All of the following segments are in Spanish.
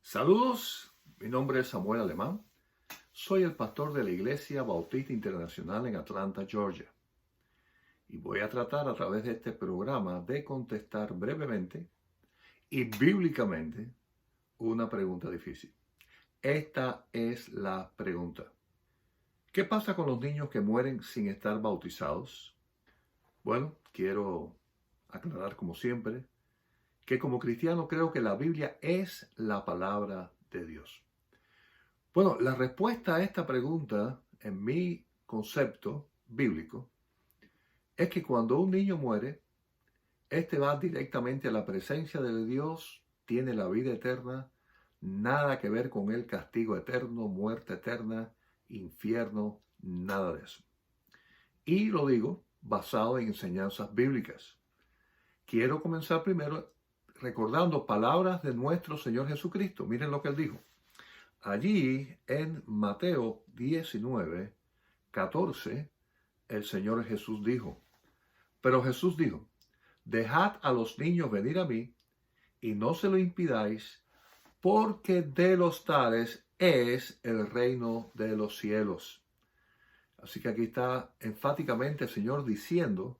Saludos, mi nombre es Samuel Alemán. Soy el pastor de la Iglesia Bautista Internacional en Atlanta, Georgia. Y voy a tratar a través de este programa de contestar brevemente y bíblicamente una pregunta difícil. Esta es la pregunta. ¿Qué pasa con los niños que mueren sin estar bautizados? Bueno, quiero aclarar como siempre que como cristiano creo que la Biblia es la palabra de Dios. Bueno, la respuesta a esta pregunta, en mi concepto bíblico, es que cuando un niño muere, este va directamente a la presencia de Dios, tiene la vida eterna, nada que ver con el castigo eterno, muerte eterna, infierno, nada de eso. Y lo digo basado en enseñanzas bíblicas. Quiero comenzar primero recordando palabras de nuestro Señor Jesucristo. Miren lo que Él dijo. Allí en Mateo 19:14, el Señor Jesús dijo, pero Jesús dijo, dejad a los niños venir a mí y no se lo impidáis, porque de los tales es el reino de los cielos. Así que aquí está enfáticamente el Señor diciendo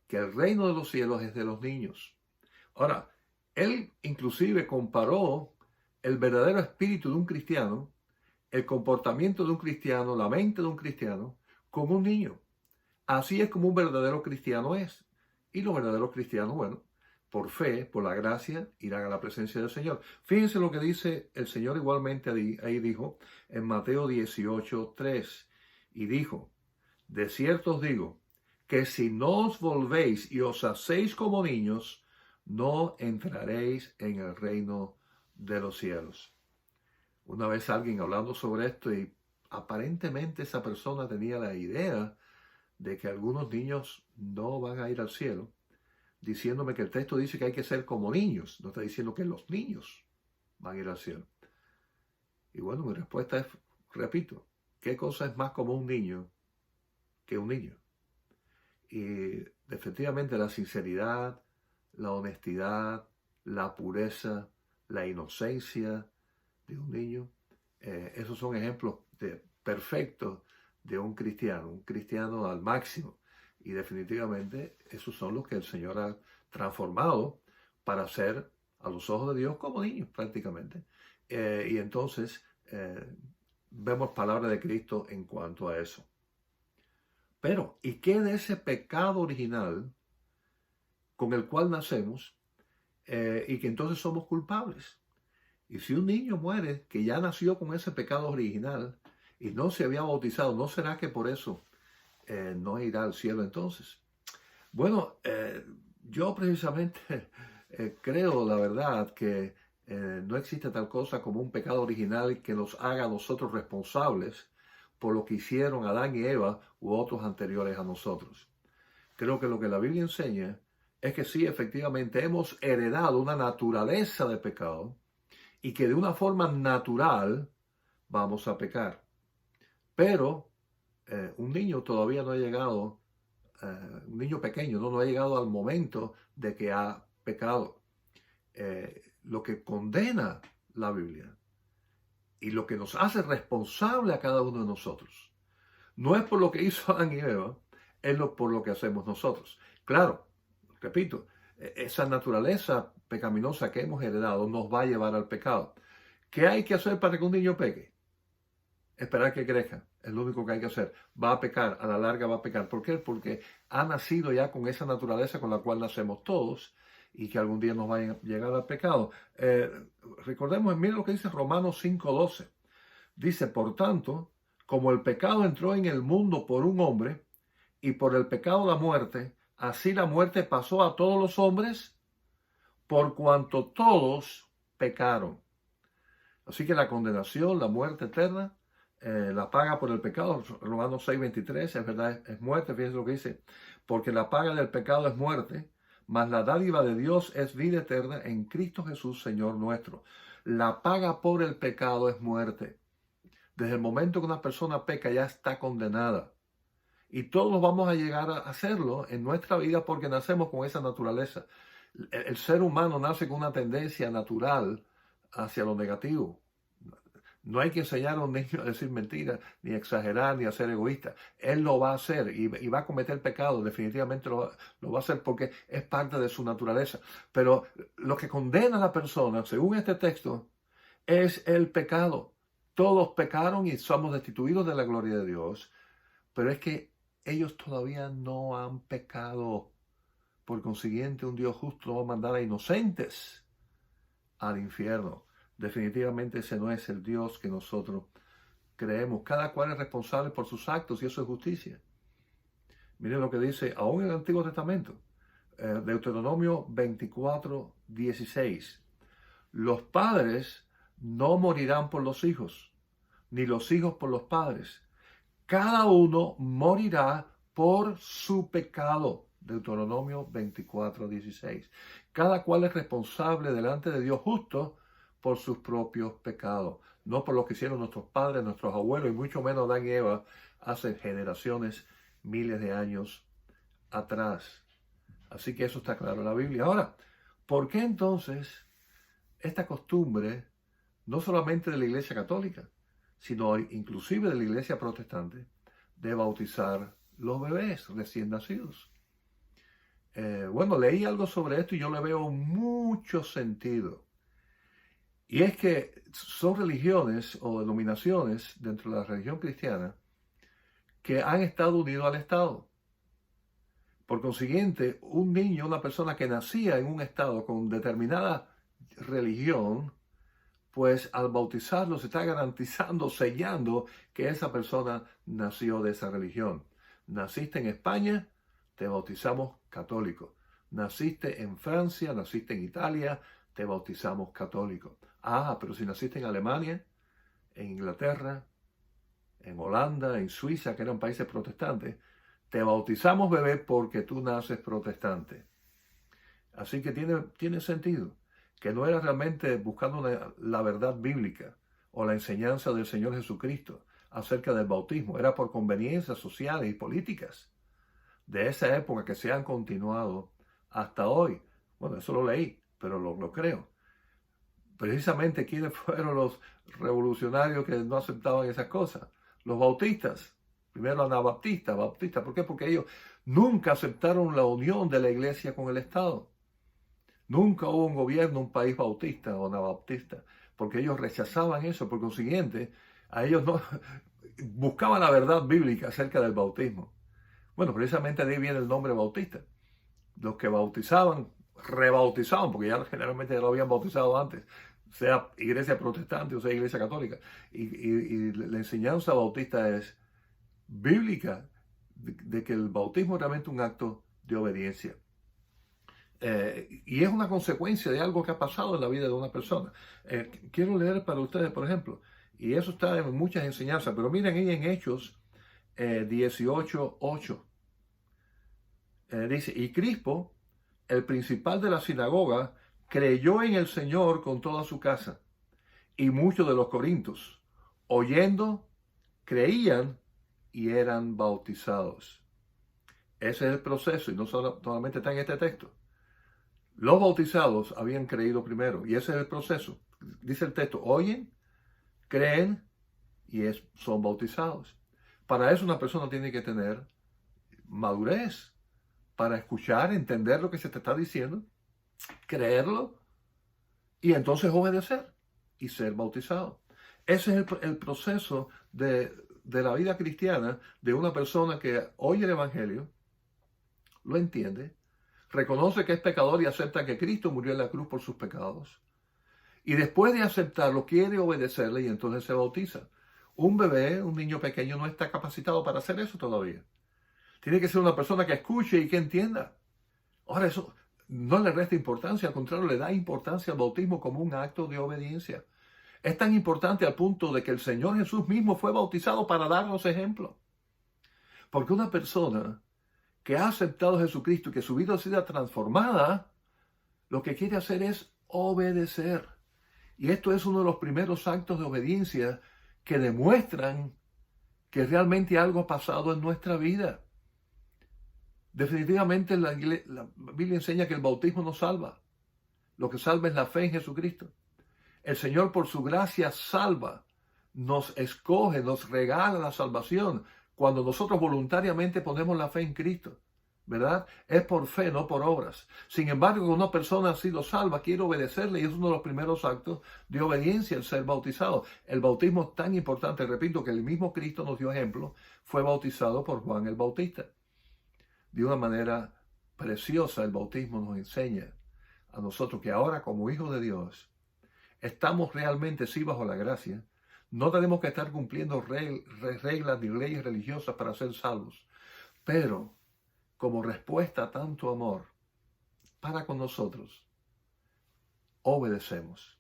que el reino de los cielos es de los niños. Ahora, Él inclusive comparó el verdadero espíritu de un cristiano, el comportamiento de un cristiano, la mente de un cristiano, con un niño. Así es como un verdadero cristiano es. Y los verdaderos cristianos, bueno, por fe, por la gracia, irán a la presencia del Señor. Fíjense lo que dice el Señor igualmente ahí dijo en Mateo 18:3. Y dijo, de cierto os digo, que si no os volvéis y os hacéis como niños, no entraréis en el reino de los cielos. Una vez alguien hablando sobre esto y aparentemente esa persona tenía la idea de que algunos niños no van a ir al cielo, diciéndome que el texto dice que hay que ser como niños, no está diciendo que los niños van a ir al cielo. Y bueno, mi respuesta es, repito, ¿qué cosa es más como un niño que un niño? Y efectivamente la sinceridad, la honestidad, la pureza, la inocencia de un niño, esos son ejemplos perfectos de un cristiano al máximo. Y definitivamente esos son los que el Señor ha transformado para ser a los ojos de Dios como niños prácticamente. Y entonces vemos palabra de Cristo en cuanto a eso. Pero, ¿y qué de ese pecado original con el cual nacemos y que entonces somos culpables? Y si un niño muere que ya nació con ese pecado original y no se había bautizado, ¿no será que por eso no irá al cielo entonces? Bueno, yo precisamente creo, la verdad, que no existe tal cosa como un pecado original que nos haga a nosotros responsables por lo que hicieron Adán y Eva u otros anteriores a nosotros. Creo que lo que la Biblia enseña es que sí, efectivamente, hemos heredado una naturaleza de pecado y que de una forma natural vamos a pecar. Pero un niño todavía no ha llegado, un niño pequeño no ha llegado al momento de que ha pecado. Lo que condena la Biblia y lo que nos hace responsable a cada uno de nosotros no es por lo que hizo Adán y Eva, es por lo que hacemos nosotros. Claro, repito, esa naturaleza pecaminosa que hemos heredado nos va a llevar al pecado. ¿Qué hay que hacer para que un niño peque? Esperar que crezca, es lo único que hay que hacer. Va a pecar, a la larga va a pecar. ¿Por qué? Porque ha nacido ya con esa naturaleza con la cual nacemos todos y que algún día nos va a llegar al pecado. Recordemos, miren lo que dice Romanos 5:12. Dice, por tanto, como el pecado entró en el mundo por un hombre y por el pecado la muerte, así la muerte pasó a todos los hombres por cuanto todos pecaron. Así que la condenación, la muerte eterna, la paga por el pecado, Romanos 6:23, es verdad, es muerte, fíjense lo que dice, porque la paga del pecado es muerte, mas la dádiva de Dios es vida eterna en Cristo Jesús, Señor nuestro. La paga por el pecado es muerte. Desde el momento que una persona peca ya está condenada. Y todos vamos a llegar a hacerlo en nuestra vida porque nacemos con esa naturaleza. El ser humano nace con una tendencia natural hacia lo negativo. No hay que enseñar a un niño a decir mentiras, ni a exagerar, ni a ser egoísta. Él lo va a hacer y va a cometer pecado. Definitivamente lo va a hacer porque es parte de su naturaleza. Pero lo que condena a la persona, según este texto, es el pecado. Todos pecaron y somos destituidos de la gloria de Dios. Pero es que ellos todavía no han pecado. Por consiguiente, un Dios justo no va a mandar a inocentes al infierno. Definitivamente ese no es el Dios que nosotros creemos. Cada cual es responsable por sus actos y eso es justicia. Miren lo que dice aún en el Antiguo Testamento. Deuteronomio 24:16. Los padres no morirán por los hijos, ni los hijos por los padres. Cada uno morirá por su pecado. Deuteronomio 24:16. Cada cual es responsable delante de Dios justo por sus propios pecados, no por lo que hicieron nuestros padres, nuestros abuelos y mucho menos Adán y Eva hace generaciones, miles de años atrás. Así que eso está claro en la Biblia. Ahora, ¿por qué entonces esta costumbre, no solamente de la Iglesia Católica, sino inclusive de la Iglesia Protestante, de bautizar los bebés recién nacidos? Bueno, leí algo sobre esto y yo le veo mucho sentido. Y es que son religiones o denominaciones dentro de la religión cristiana que han estado unidos al Estado. Por consiguiente, un niño, una persona que nacía en un Estado con determinada religión, pues al bautizarlo se está garantizando, sellando que esa persona nació de esa religión. Naciste en España, te bautizamos católico. Naciste en Francia, naciste en Italia, te bautizamos católico. Ah, pero si naciste en Alemania, en Inglaterra, en Holanda, en Suiza, que eran países protestantes, te bautizamos bebé porque tú naces protestante. Así que tiene sentido que no era realmente buscando la verdad bíblica o la enseñanza del Señor Jesucristo acerca del bautismo. Era por conveniencias sociales y políticas de esa época que se han continuado hasta hoy. Bueno, eso lo leí, pero lo creo. Precisamente, ¿quiénes fueron los revolucionarios que no aceptaban esas cosas? Los bautistas. Primero anabaptistas, bautistas. ¿Por qué? Porque ellos nunca aceptaron la unión de la iglesia con el Estado. Nunca hubo un gobierno, un país bautista o anabaptista, porque ellos rechazaban eso. Por consiguiente, a ellos no buscaban la verdad bíblica acerca del bautismo. Bueno, precisamente de ahí viene el nombre bautista. Los que bautizaban, rebautizaban, porque ya generalmente ya lo habían bautizado antes, sea iglesia protestante o sea iglesia católica. Y la enseñanza bautista es bíblica, de que el bautismo es realmente un acto de obediencia. Y es una consecuencia de algo que ha pasado en la vida de una persona. Quiero leer para ustedes, por ejemplo, y eso está en muchas enseñanzas, pero miren ahí en Hechos 18:8. Dice, y Crispo, el principal de la sinagoga, creyó en el Señor con toda su casa, y muchos de los corintios, oyendo, creían y eran bautizados. Ese es el proceso, y no solamente está en este texto. Los bautizados habían creído primero, y ese es el proceso. Dice el texto, oyen, creen y son bautizados. Para eso una persona tiene que tener madurez para escuchar, entender lo que se te está diciendo, creerlo y entonces obedecer y ser bautizado. Ese es el proceso de la vida cristiana de una persona que oye el Evangelio, lo entiende, reconoce que es pecador y acepta que Cristo murió en la cruz por sus pecados. Y después de aceptarlo, quiere obedecerle y entonces se bautiza. Un bebé, un niño pequeño, no está capacitado para hacer eso todavía. Tiene que ser una persona que escuche y que entienda. Ahora, eso no le resta importancia, al contrario, le da importancia al bautismo como un acto de obediencia. Es tan importante al punto de que el Señor Jesús mismo fue bautizado para darnos ejemplo. Porque una persona que ha aceptado a Jesucristo y que su vida ha sido transformada, lo que quiere hacer es obedecer. Y esto es uno de los primeros actos de obediencia que demuestran que realmente algo ha pasado en nuestra vida. Definitivamente la Biblia enseña que el bautismo no salva. Lo que salva es la fe en Jesucristo. El Señor por su gracia salva, nos escoge, nos regala la salvación cuando nosotros voluntariamente ponemos la fe en Cristo, ¿verdad? Es por fe, no por obras. Sin embargo, cuando una persona ha sido salva, quiere obedecerle y es uno de los primeros actos de obediencia el ser bautizado. El bautismo es tan importante, repito, que el mismo Cristo nos dio ejemplo, fue bautizado por Juan el Bautista. De una manera preciosa el bautismo nos enseña a nosotros que ahora como hijos de Dios estamos realmente sí bajo la gracia. No tenemos que estar cumpliendo reglas ni leyes religiosas para ser salvos. Pero como respuesta a tanto amor para con nosotros, obedecemos.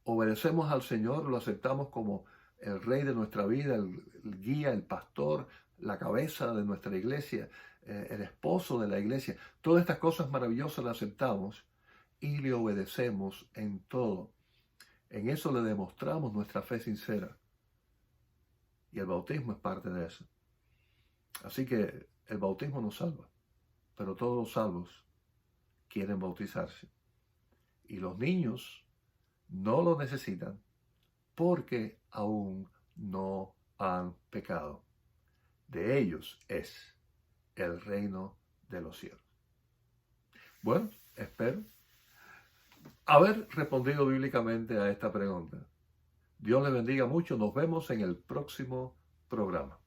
Obedecemos al Señor, lo aceptamos como el Rey de nuestra vida, el guía, el pastor, la cabeza de nuestra iglesia, el esposo de la iglesia. Todas estas cosas maravillosas las aceptamos y le obedecemos en todo. En eso le demostramos nuestra fe sincera. Y el bautismo es parte de eso. Así que el bautismo nos salva, pero todos los salvos quieren bautizarse. Y los niños no lo necesitan porque aún no han pecado. De ellos es el reino de los cielos. Bueno, espero haber respondido bíblicamente a esta pregunta. Dios les bendiga mucho. Nos vemos en el próximo programa.